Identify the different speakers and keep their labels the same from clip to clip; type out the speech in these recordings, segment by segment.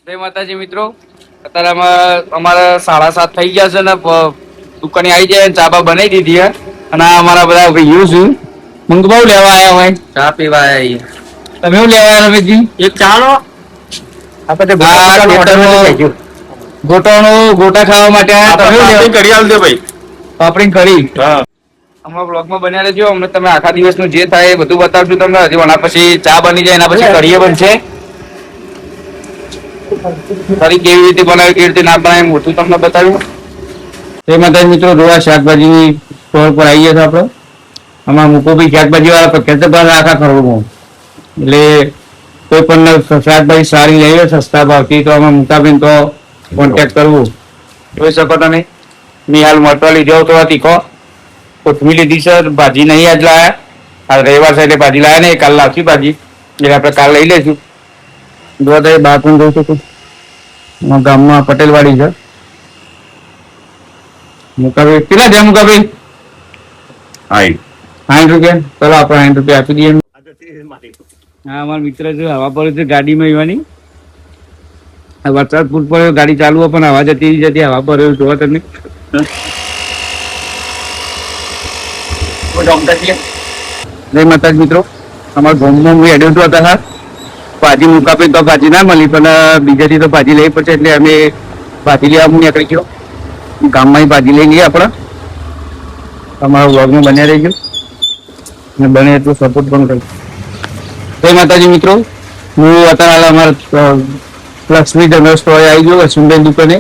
Speaker 1: જય માતાજી મિત્રો, અત્યારે અમારા 7:30 થઈ ગયા છે ને દુકાને આવી જાય ચા બા બનાવી દીધી હે અને અમારા બધા ભાઈઓ છે મંગવાઉ લેવા આવ્યા હોય ચા પીવા આવ્યા. તમે શું લેવા આવ્યા રમેશજી? એક ચાલો આપણે ગોટા ખાવા માટે આવ્યા. તમે કરી આલજો ભાઈ, પાપડી કરી. હા, અમારા બ્લોગમાં બન્યા રહેજો. અમને તમે આખા દિવસનું જે થાય એ બધું બતાવજો તમને. હજી એના પછી ચા બની જાય, એના પછી કઢીએ બનશે. ફરી કેવી રીતે બનાવી, કેવી રીતે ના બનાવી મોટું તમને બતાવ્યું. એ માતા મિત્રો જોવા શાકભાજી સ્ટોર પર આવી ગયા છે. આપણે આમાં મૂકો ભાઈ શાકભાજી વાળા ખેતર પર આખા ખરવું એટલે કોઈ પણ શાકભાજી સારી લઈએ સસ્તા ભાવથી તો આમાં મુકાબેન તો કોન્ટેક્ટ કરવું. જોઈ શકો તમે મેં હાલ મટવા લીધો તો તીખો કોથમીર લીધી છે. ભાજી નહીં આજ લાયા, આ રવિવાર છે એટલે ભાજી લાયા નહીં, કાલ લાવશું ભાજી એટલે આપણે કાલ લઈ લઈશું. જો તો બહાર પણ જોઈ શકું ગામમાં પટેલવાડી છે. મુકાભાઈ કેટલા છે મુકાભાઈ? 60 રૂપિયા. ચલો આપણે 60 રૂપિયા આપી દઈએ. હા, અમારા મિત્ર છે હવા પર છે ગાડીમાં આવવાની. વરસાદ ફૂટ પડ્યો, ગાડી ચાલુ હોય પણ હવા જતી હવા પર જોવા તમને. જય માતાજી મિત્રો, અમારા ગામમાં હું એડવન્ટ હતા. ભાજી મુકાપી તો ભાજી ના મળી પણ બીજાથી તો ભાજી લેવી પડશે એટલે અમે ભાજી લેવા હું નીકળી ગયો. ગામમાં ભાજી લઈ લઈએ આપણે. તમારા વ્લોગમાં બન્યા રહી ગયો અને બને એટલું સપોર્ટ પણ કર્યું. જય માતાજી મિત્રો, હું અત્યારે અમારા લક્ષ્મી જનરલ સ્ટોરે આવી ગયો લક્ષ્મીબેન દુકાને.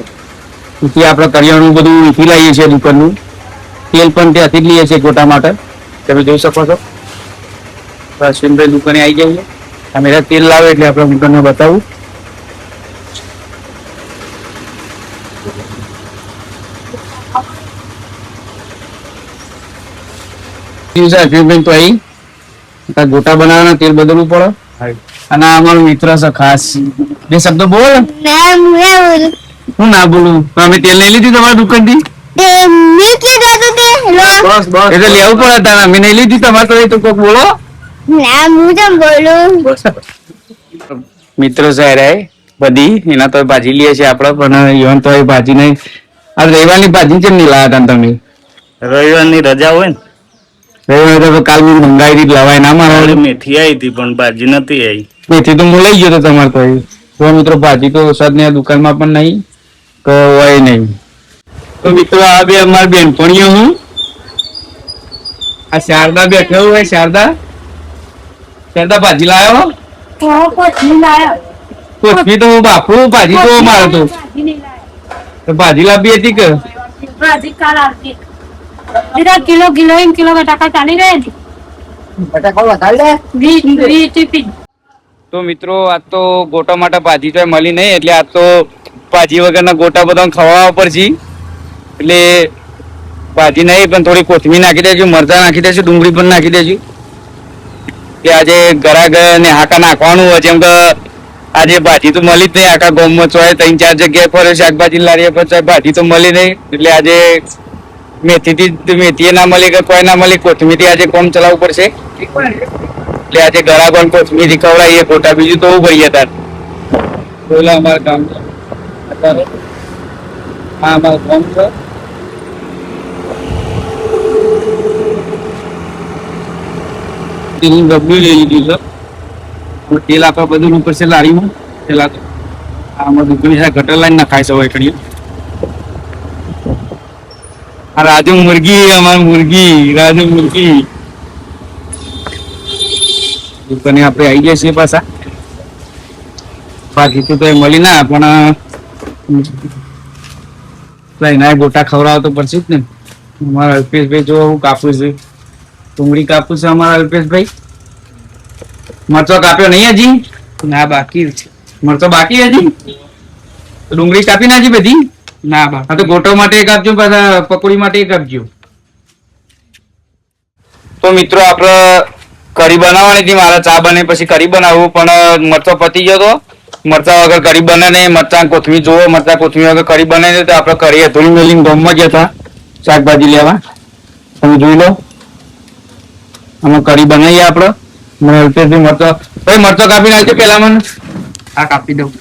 Speaker 1: ત્યાં આપણે કરિયાણું બધું વીખી લાવીએ છીએ દુકાનનું. તેલ પણ ત્યાંથી જ લઈએ છીએ ગોટા માટે. તમે જોઈ શકો છો લક્ષ્મીબેન દુકાને આવી જઈએ. અમે તેલ લાવે એટલે આપણે તમને બતાવું. તો અહીં ગોટા બનાવવાના તેલ બદલવું પડે. અને અમારો મિત્ર છે ખાસ, બે શબ્દ બોલ. હું ના બોલું? અમે તેલ લઈ લીધી તમારી દુકાન થી. એટલે લેવું પડે તારે. અમે નહીં લીધી તમારે તો કોક બોલો. મિત્રો છે બધી એના તો ભાજી લઈએ છીએ આપડે પણ ઈવન તો ભાજી નહીં. આ રવિવારની ભાજી કેમ નહીં લાવ્યા હતા તમે?
Speaker 2: રવિવારની રજા હોય ને,
Speaker 1: રવિવારે તો કાલ બી મંગાવી લવાય ના મારા.
Speaker 2: મેથી આવી હતી પણ ભાજી નથી આવી.
Speaker 1: મેથી તો હું લઈ ગયો તો તમારે તો મિત્રો ભાજી તો સદ ને દુકાનમાં પણ નહીં તો હોય નહીં. તો મિત્રો આ બે અમારી બેનપણીઓ હું આ શારદા બેઠો હોય. શારદા ભાજી લાવ્યો? કોથમી તો બાપુ ભાજી તો મારે તો ભાજી લાવી હતી કે
Speaker 3: કિલો બટાકા ચાલી રહ્યા
Speaker 1: તો મિત્રો આજ તો ગોટા માટે ભાજી તો મળી નહીં એટલે આજ તો ભાજી વગરના ગોટા બધા ખવાવા પડશે. એટલે ભાજી નહીં પણ થોડી કોથમીર નાખી દેજો, મરચાં નાખી દેજો, ડુંગળી પણ નાખી દેજો. કે આજે ગરાગ ને હાકા નાખવાનું હોય જેમ કે આજે ભાજી તો મળી જ નહીં. આખા ગામમાં 3-4 જગ્યાએ ફરે શાકભાજી લારીએ પણ ભાજી તો મળી નહીં. એટલે આજે મેથી ના મળી કે કોઈ ના મળી, કોથમીર થી આજે કોમ ચલાવવું પડશે. એટલે આજે ગરાગ કોથમીર થી ખવડાવીએ ગોટા, બીજું તો ભાઈ હતા બોલા અમારા ગામ અત્યારે. હા, અમારું ગામ છે. ગબ્બી લઈ લીધી છે. તેલ આપવા બધું ઉપર છે લારીમાં. પેલા તો આમાં દુકાની ગટર લાઈન ના ખાય છે વૈકડીઓ. આ રાજુ મુરગી, અમારી મુરગી રાજુ મુરગી દુકાને આપણે આવી ગયા છીએ પાછા. બાકી તો મળી ના પણ એના ગોટા ખવડાવવા તો પડશે જ ને. અમારા અલ્પેશભાઈ જો હું કાપું છું, ડુંગળી કાપું છું અમારા અલ્પેશભાઈ. મરચો કાપ્યો નહીં હજી? ના, બાકી છે મરચો બાકી હજી. ડુંગળી કાપી નાખી બધી? ના બા. હા તો ગોટો માટે એક આપજો, પાછા પકોડી માટે એક આપજો. તો મિત્રો આપણે કઢી બનાવવાની હતી. મારા ચા બને પછી કઢી બનાવવું પણ મરચો પતી ગયો તો. મરચા વગર કઢી બને નહીં. મરચા કોથમીર જોવો, મરચા કોથમીર વગર કઢી બને નહીં. તો આપણે કઢી અધૂરી મેલીને ગામમાં ગયા હતા શાકભાજી લેવા. તમે જોઈ લો આમાં કઢી બનાવીએ આપણે. મને અલ્પેશભાઈ મરચો કાપી નાખજો પેલા મને. હા, કાપી દઉં.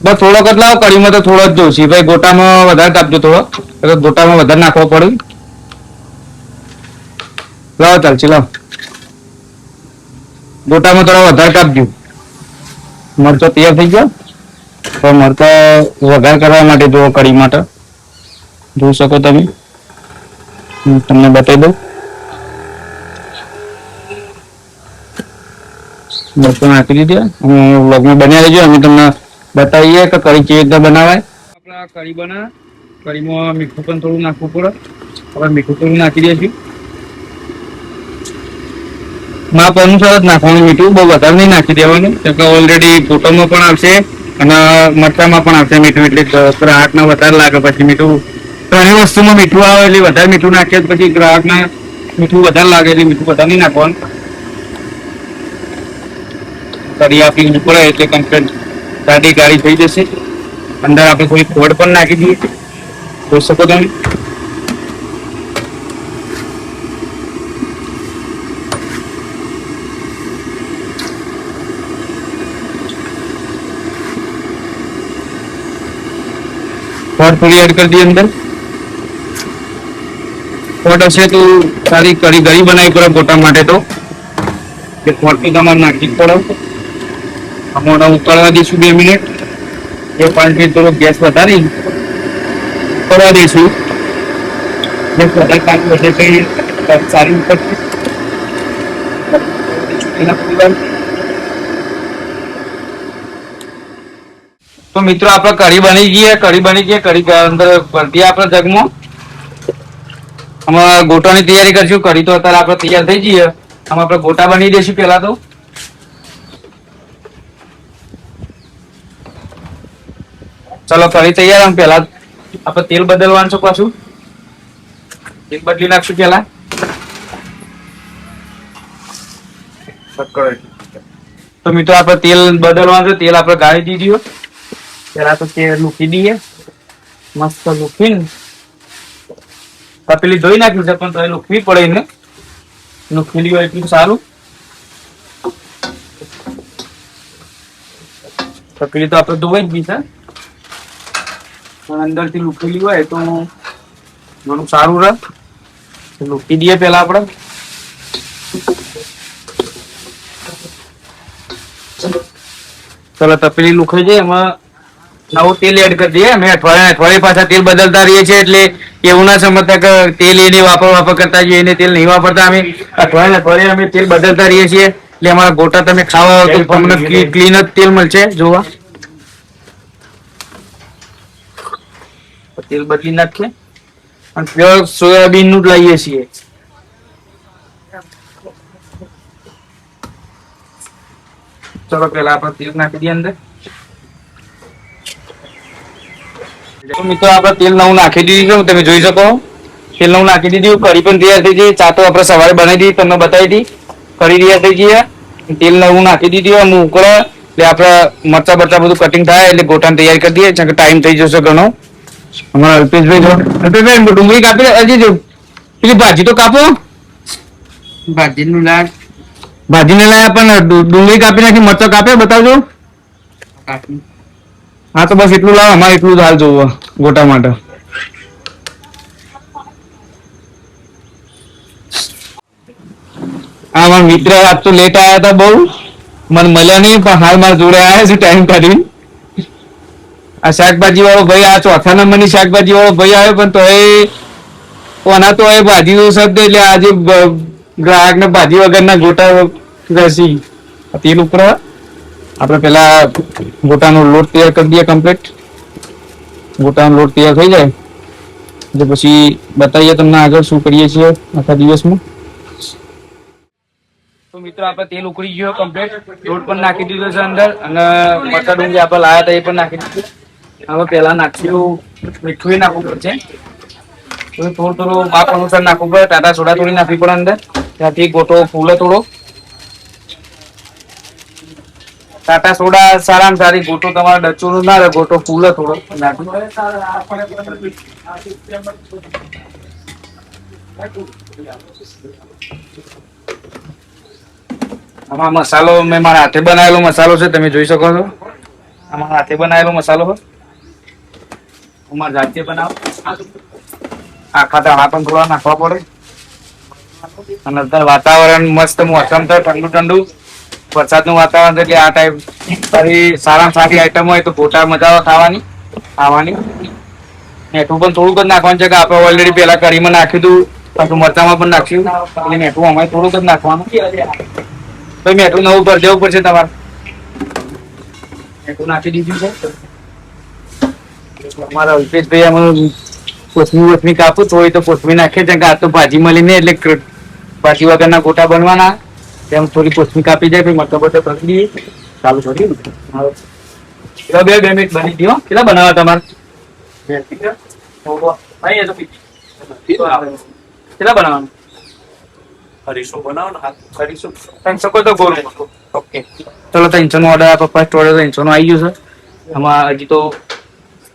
Speaker 1: બસ થોડોક જ લાવો, કઢીમાં તો થોડો જ જોઈશે ભાઈ, ગોટામાં વધારે કાપજો થોડો, ગોટામાં વધારે નાખવો પડે. લાવો ચાલશે, લાવો ગોટામાં થોડા વધારે કાપજો. મરચો તૈયાર થઈ ગયો. તો મરચા વઘાર કરવા માટે જો કઢી માટે જોઈ શકો તમે, હું તમને બતાવી દઉં. મરચું નાખી દીધી અને વ્લોગમાં બન્યા રહેજો. અમે તમને બતાવીએ કે કઢી કેવી રીતે બનાવાય. આપણા કઢી બનાવે, કઢીમાં મીઠું પણ થોડું નાખવું પડે. હવે મીઠું થોડું નાખી દઈશું. માપ અનુસાર જ નાખવાનું મીઠું, બહુ વધારે નહીં નાખી દેવાનું, કેમ કે ઓલરેડી ફોટોમાં પણ આવશે અને મરચામાં પણ આવશે મીઠું, એટલે ગ્રાહકને વધારે લાગે પછી મીઠું. ઘણી વસ્તુમાં મીઠું આવે એટલે વધારે મીઠું નાખીએ પછી ગ્રાહકને મીઠું વધારે લાગે એટલે મીઠું વધારે નહીં નાખવાનું. કઢી આપી ઉપર એટલે કમ્પ્લીટ સાદી ગાળી થઈ જશે. અંદર આપણે થોડી ખોડ પણ નાખી દઈએ, જોઈ શકો તમે. ખોડ થોડી એડ કરી દઈએ અંદર. ખોડ હશે તો સારી કઢી ગળી બનાવી પડે ગોટા માટે, તો ખોડ તો તમારે નાખી જ પડે. હમણાં ઉકાળવા દઈશું 2 મિનિટ. એ 5 મિનિટ થોડો ગેસ વધારી ઉકાળવા દઈશું. ગેસ વધારે કાઢવું એટલે કઈ સારી ઉકળશે. તો મિત્રો આપણે કઢી બની ગઈ, કઢી અંદર ભરતી આપણે જગમાં. આમાં ગોટાની તૈયારી કરશું. કઢી તો અત્યારે આપણે તૈયાર થઈ જઈએ. આમાં આપણે ગોટા બની દઈશું પેલા તો. ચલો કઢી તૈયાર. આમ પેલા આપણે તેલ બદલવાનું છે, પાછું તેલ બદલી નાખશું પેલા. તો મિત્રો આપણે તેલ બદલવાનું છે. તેલ આપણે ગાળી દીધું. પેલા તો તેલ મૂકી દઈએ, મસ્ત લૂકીને. તપેલી ધોઈ નાખ્યું છે પણ તો એ લૂકવી પડે ને, લૂકવેલી હોય એટલું સારું. તપેલી તો આપણે ધોઈ જ બી છે, પણ અંદર થી લૂકેલી હોય તો ઘણું સારું રહે. લૂકી દઈએ પેલા આપણે. ચલો તપેલી લુખાઈ જાય, એમાં નવું તેલ એડ કરી દઈએ. અમે અઠવાડિયે પાછા તેલ બદલતા રહીએ છીએ, એટલે એવું ના સમજતા કે તેલ એને વાપર કરતા જઈએ, એને તેલ નહીં વાપરતા. અમે અઠવાડિયે અમે તેલ બદલતા રહીએ છીએ, એટલે અમારા ગોટા તમે ખાવા તો તમને ક્લીન જ તેલ મળશે. જોવા તેલ બદલી નાખીએ અને પ્યોર સોયાબીન નું જ લઈએ છીએ. ચલો પેલા આપણે તેલ નાખી દઈએ અંદર. તો મિત્રો આપણે તેલ નવું નાખી દીધું, તમે જોઈ શકો. તેલ નવું નાખી દીધું. કઢી પણ તૈયાર થઈ ગઈ. ચા તો આપણે સવારે બનાવી દીધી, તમને બતાવી હતી. કઢી તૈયાર થઈ ગઈ. તેલ નવું નાખી દીધું. આમ ઉકળે એટલે આપણે મરચા બરચા બધું કટિંગ થાય એટલે ગોટાની તૈયારી કરી દઈએ, ટાઈમ થઈ જશે ઘણો. અમારા અલ્પેશભાઈ ડુંગળી કાપી હજી જો પેલી ભાજી તો કાપો. ભાજીને લાયા પણ ડુંગળી કાપી નાખી, મરચા કાપે બતાવજો. હા તો બસ એટલું લાવો, અમારે એટલું જ હાલ જોવું ગોટા માટે. હા મારા મિત્ર આજ તો લેટ આવ્યા હતા બહુ, મને મળ્યા નહીં, પણ હાલ મારા જોડે આવ્યા છે ટાઈમ કાઢી. આ શાકભાજી વાળો ભાઈ, આ ચોથા નંબરની શાકભાજી વાળો ભાઈ આવ્યો, પણ તો કોના તો એ ભાજી નો શબ્દ એટલે આજે ગ્રાહક ને ભાજી વગરના ગોટા રહેશે. તેલ ઉપર આપણે પેલા ગોટાનો લોટ તૈયાર કરી દઈએ કમ્પ્લીટ. ગોટાનો લોટ તૈયાર થઈ જાય એટલે પછી બતાવીએ તમને આગળ શું કરીએ છીએ આખા દિવસમાં. તો મિત્રો આપણે તેલ ઉકળી ગયો કમ્પ્લીટ, લોટ પણ નાખી દીધો છે અંદર, અને મરચા ડુંગળી આપણે લાયા હતા એ પણ નાખી દીધું. હવે પેલા નાખ્યું મીઠું નાખવું પડશે, થોડું થોડું માપ અનુસાર નાખવું પડે. ટાટા સોડા થોડી નાખવી પડે અંદર, ત્યાંથી ગોટો ફૂલે થોડો. ટાટા સોડા સારામાં સારી, ગોટો તમારે ડચોનું ના રહે, ગોટો ફૂલે થોડો. આમાં મસાલો મેં મારા હાથે બનાવેલો મસાલો છે, તમે જોઈ શકો છો. આમાં હાથે બનાવેલો મસાલો હોય અમારે જાતે બનાવો આખા દાણા પણ થોડા નાખવા પડે અને અત્યારે વાતાવરણ મસ્ત મોસમ તો ઠંડુ ઠંડુ વરસાદનું વાતાવરણ એટલે આ ટાઈપ સારામાં સારી આઈટમ હોય તો ગોટા મજા આવે ખાવાની મીઠું પણ થોડુંક જ નાખવાનું છે કે આપણે ઓલરેડી પેલા કઢીમાં નાખ્યું હતું પાછું મરચામાં પણ નાખ્યું એટલે મીઠું અમારે થોડુંક જ નાખવાનું તો મીઠું નવું ભરી દેવું પડશે તમારે મીઠું નાખી દીધું છે અમારા અલ્પેશભાઈ અમે કોથમી કાપું થોડી તો કોથમી નાખીએ છે કે આ તો ભાજી મળી નહીં એટલે ભાજી વગરના ગોટા બનવાના તેમ થોડી કોથમી કાપી જાય પછી મરચા બટર કરી દઈએ ચાલુ કરી બે મિનિટ બની દો કેટલા બનાવવા તમારે કેટલા બનાવવાનું
Speaker 4: હરીશો બનાવો ને
Speaker 1: કરીશું 300 તો ગોળ ઓકે ચલો 300 નો ઓર્ડર આપો ફર્સ્ટ ઓર્ડર 300 નો આવી ગયો છે આમાં હજી તો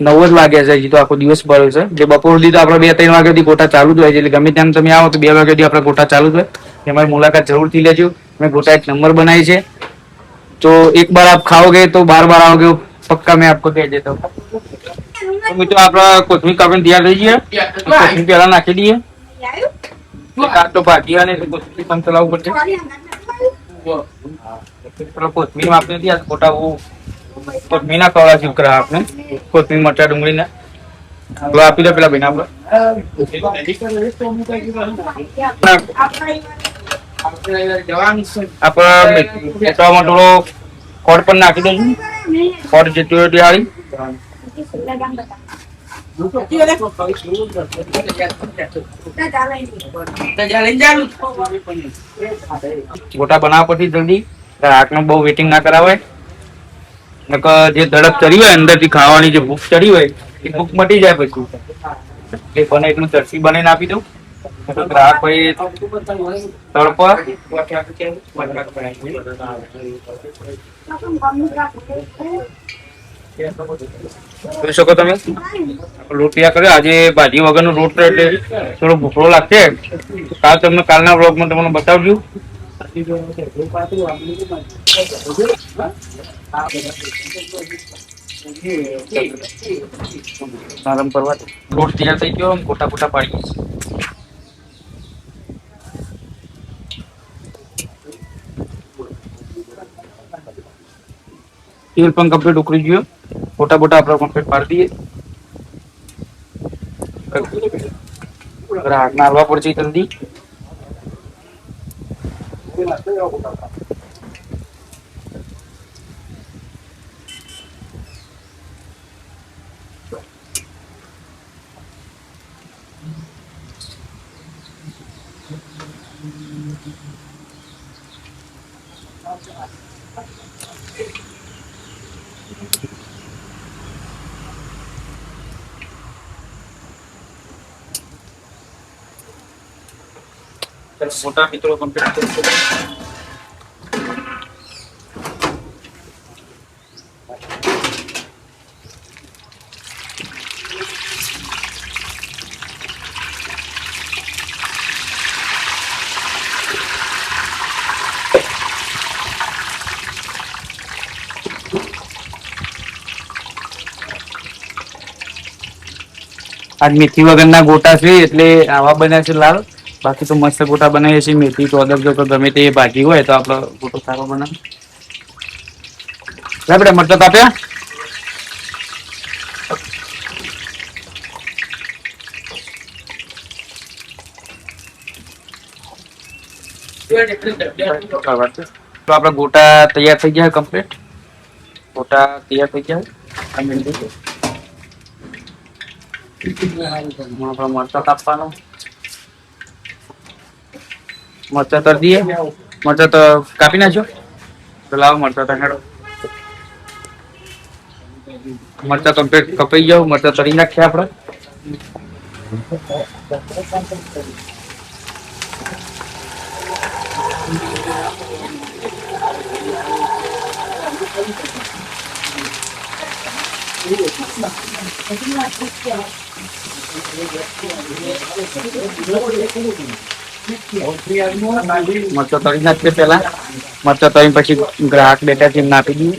Speaker 1: 9 જ વાગ્યા છે હજી તો આખો દિવસ ભર્યો છે જે બપોર સુધી તો આપણે 2-3 વાગ્યા સુધી ગોટા ચાલુ જ હોય છે એટલે ગમે ત્યાં તમે આવો તો 2 વાગ્યા સુધી આપણે ગોટા ચાલુ જ હોય તમારી મુલાકાત જરૂરથી લેજો મેં ગોટા એક नंबर बनाई છે तो एक बार आप खाओगे तो बार बार आओगे पक्का मैं आपको कह देता हूँ तो मित्रों આપણા કોથમીર કાપીને તૈયાર થઈ ગઈ કોથમીર પહેલા નાખી દઈએ તો ભાજી અને કોથમીર પણ ચલાવવું પડશે કોથમીર આપણે નથી આ ગોટા કોથમીર ના કવડા ચીકરા આપણે કોથમીર મરચા ડુંગળી ના આપી દો પેલા ભાઈને આપણે આપણા થોડો ખોડ પણ નાખી દઈશું ખોડ જેટલી હોય દિવાળી ગોટા બનાવવા પછી જલ્દી ગ્રાહકને બહુ વેટિંગ ના કરાવે જે ધડક ચડી હોય અંદરથી ખાવાની જે ભૂખ ચડી હોય એ ભૂખ મટી જાય પછી એ બને એટલું ચરસી બનાવીને આપી દઉં ગ્રાહક ભાઈ તડકો જોઈ શકો તમે રોટિયા કર્યો આજે ભાજી વગરનો રોટ એટલે થોડો ભૂખડો લાગશે કાલ તમને કાલના વ્લોગમાં તમને બતાવજો નરમ કરવા રોટ તૈયાર થઈ ગયો ગોટા ગોટા પાડીએ તેલ પણ કમ્પ્લીટ ઉકળી ગયો મોટા મોટા આપણે કમ્પ્લીટ પાડી દઈએ ગ્રાહક ના હલવા પડશે જલ્દી મોટા મિત્રો કમ્પ્લીટ આજ મેથી વગરના ગોટા છે એટલે આવા બન્યા છે લાલ બાકી તો મસ્ત ગોટા બનાવીએ છીએ મેથી તો અદબ જો ગમે તે ભાજી હોય તો આપણો ગોટો સારો બનાવે બેટા મરચા કાપ્યા તો આપણા ગોટા તૈયાર થઈ ગયા કમ્પ્લીટ ગોટા તૈયાર થઈ ગયા મરચા કાપવાનો મરચા તર દઈએ મરચા તો કાપી નાખજો તો લાવો મરચા તો હેડો મરચા કમ્પ્લીટ કપાઈ જાવ મરચા તરી નાખીએ આપણે મરચા તળી નાખીએ પેલા મરચા તળી પછી ગ્રાહક બેઠા છે એમને આપી દઈએ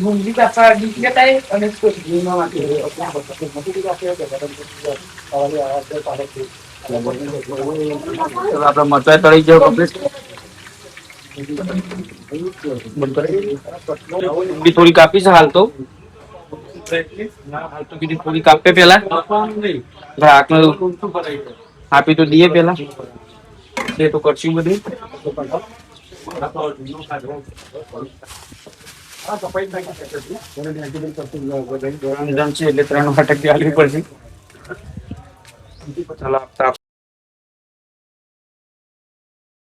Speaker 1: ડુંગળી કાપવા બીજી થાય અને ઘીમાં વાટી આપડે મરચાં તળી ગયો કમ્પ્લીટ. ડુંગળી થોડી કાપી છે હાલ તો બીજી થોડી કાપે પેલા ગ્રાહકને આપી તો દઈએ પેલા તે તો કરશું બધું. એટલે 3 વાટક હાલવી પડશે. ચાલો આપતા